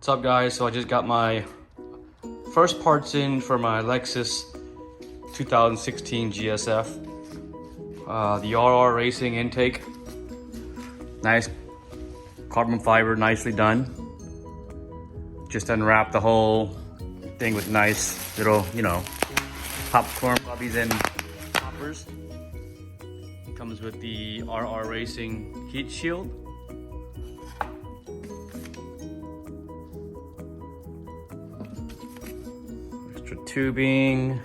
What's up, guys? So I just got my first parts in for my Lexus 2016 GSF. The RR Racing intake. Nice carbon fiber, nicely done. Just unwrapped the whole thing with nice little, popcorn puppies and poppers. Comes with the RR Racing heat shield. Extra tubing.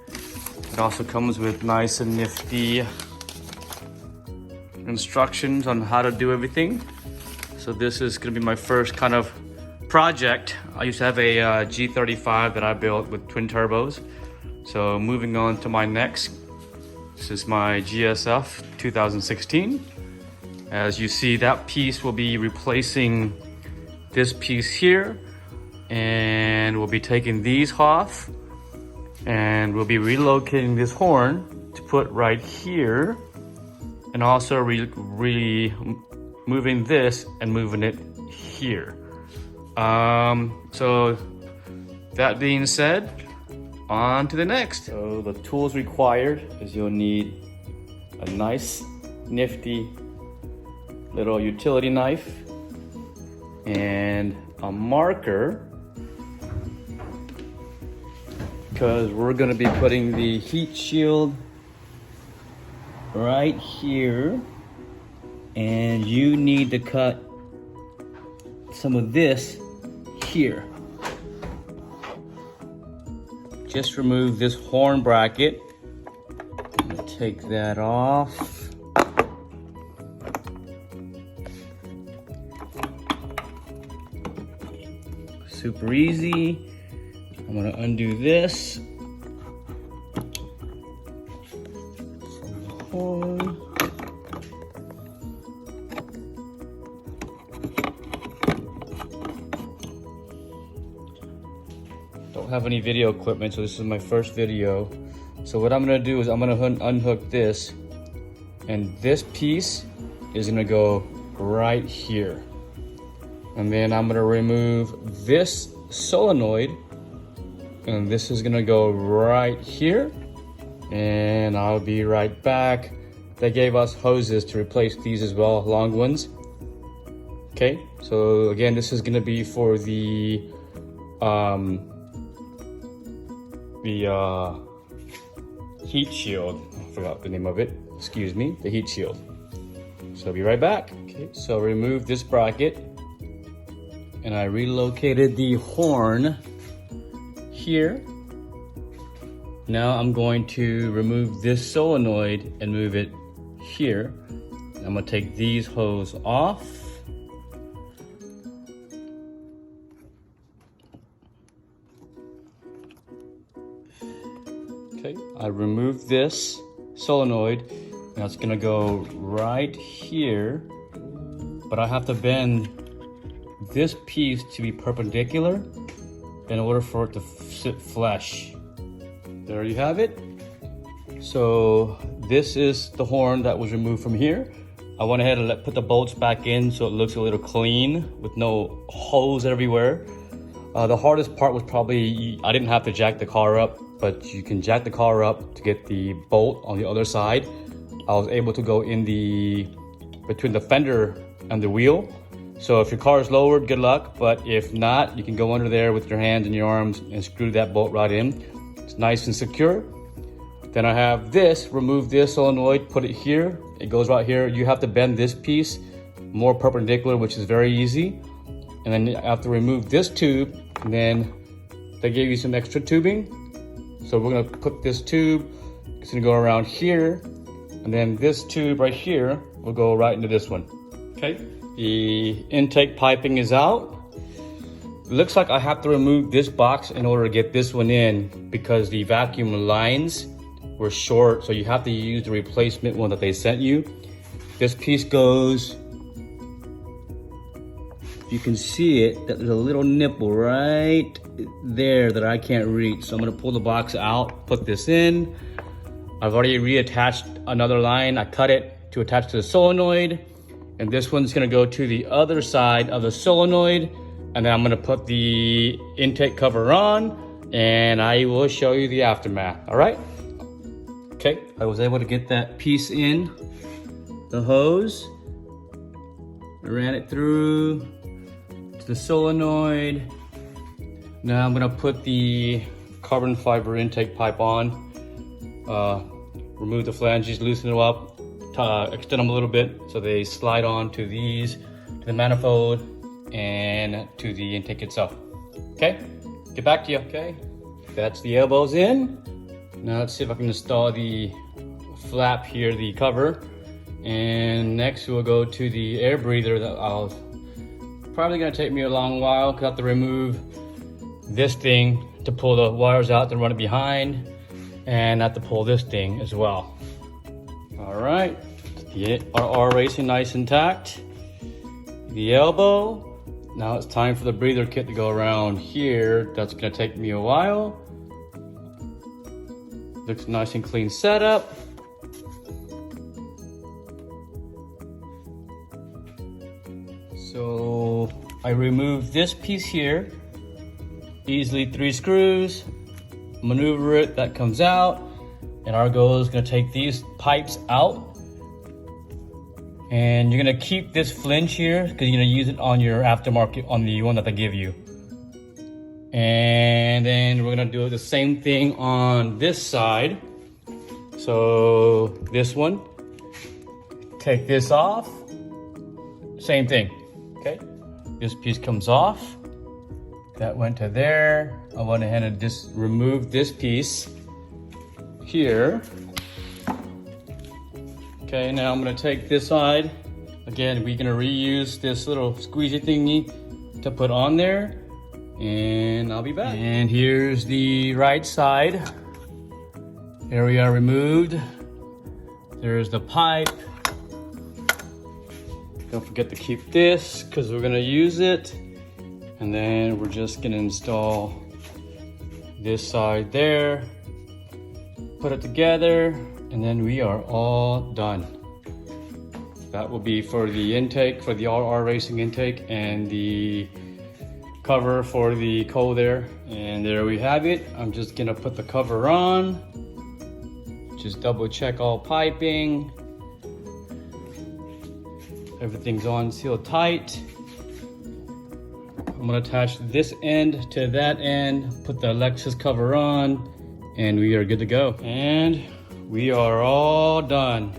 It also comes with nice and nifty instructions on how to do everything. So this is gonna be my first kind of project. I used to have a G35 that I built with twin turbos. So moving on to my next, this is my GSF 2016. As you see, that piece will be replacing this piece here, and we'll be taking these off, and we'll be relocating this horn to put right here, and also moving this and moving it here. So that being said, on to the next. So the tools required is you'll need a nice nifty little utility knife and a marker, because we're going to be putting the heat shield right here, and you need to cut some of this here. Just remove this horn bracket. I'm gonna take that off. Super easy. I'm gonna undo this. From the horn. Don't have any video equipment, so this is my first video. So what I'm gonna do is I'm gonna unhook this, and this piece is gonna go right here. And then I'm gonna remove this solenoid, and this is gonna go right here, and I'll be right back. They gave us hoses to replace these as well, long ones. Okay, so again, this is gonna be for the heat shield. I forgot the name of it. Excuse me, the heat shield. So I'll be right back. Okay, so remove this bracket, and I relocated the horn here. Now I'm going to remove this solenoid and move it here. I'm gonna take these hoses off. Okay, I removed this solenoid. Now it's gonna go right here, but I have to bend this piece to be perpendicular in order for it to sit flush. There you have it. So this is the horn that was removed from here. I went ahead and put the bolts back in so it looks a little clean with no holes everywhere. The hardest part was probably, I didn't have to jack the car up, but you can jack the car up to get the bolt on the other side. I was able to go in between the fender and the wheel. So if your car is lowered, good luck. But if not, you can go under there with your hands and your arms and screw that bolt right in. It's nice and secure. Then I have this, remove this solenoid, put it here. It goes right here. You have to bend this piece more perpendicular, which is very easy. And then you have to remove this tube, and then they gave you some extra tubing. So we're gonna put this tube, it's gonna go around here, and then this tube right here will go right into this one. Okay, the intake piping is out. It looks like I have to remove this box in order to get this one in, because the vacuum lines were short, so you have to use the replacement one that they sent you. This piece goes, you can see it, that there's a little nipple right there that I can't reach. So I'm gonna pull the box out, put this in. I've already reattached another line. I cut it to attach to the solenoid. And this one's gonna go to the other side of the solenoid. and then I'm gonna put the intake cover on, and I will show you the aftermath, all right? Okay, I was able to get that piece in the hose. I ran it through to the solenoid. Now I'm gonna put the carbon fiber intake pipe on. Remove the flanges, loosen them up, extend them a little bit so they slide on to these, to the manifold, and to the intake itself. Okay, get back to you. Okay, that's the elbows in. Now let's see if I can install the flap here, the cover. And next we'll go to the air breather that I'll probably gonna take me a long while because I have to remove this thing to pull the wires out to run it behind, and I have to pull this thing as well. All right, the RR racing nice intact. The elbow. Now it's time for the breather kit to go around here. That's gonna take me a while. Looks nice and clean setup. So I removed this piece here. Easily 3 screws, maneuver it, that comes out. And our goal is gonna take these pipes out. And you're gonna keep this flinch here because you're gonna use it on your aftermarket, on the one that they give you. And then we're gonna do the same thing on this side. So this one, take this off, same thing, okay? This piece comes off, that went to there. I went ahead and just removed this piece here. Okay, now I'm gonna take this side. Again, we're gonna reuse this little squeezy thingy to put on there, and I'll be back. And here's the right side. Area removed. There's the pipe. Don't forget to keep this because we're gonna use it. And then we're just gonna install this side there, put it together, and then we are all done. That will be for the intake, for the RR Racing intake, and the cover for the cold air. And there we have it. I'm just gonna put the cover on. Just double check all piping. Everything's on sealed tight. I'm gonna attach this end to that end, put the Lexus cover on, and we are good to go. And we are all done.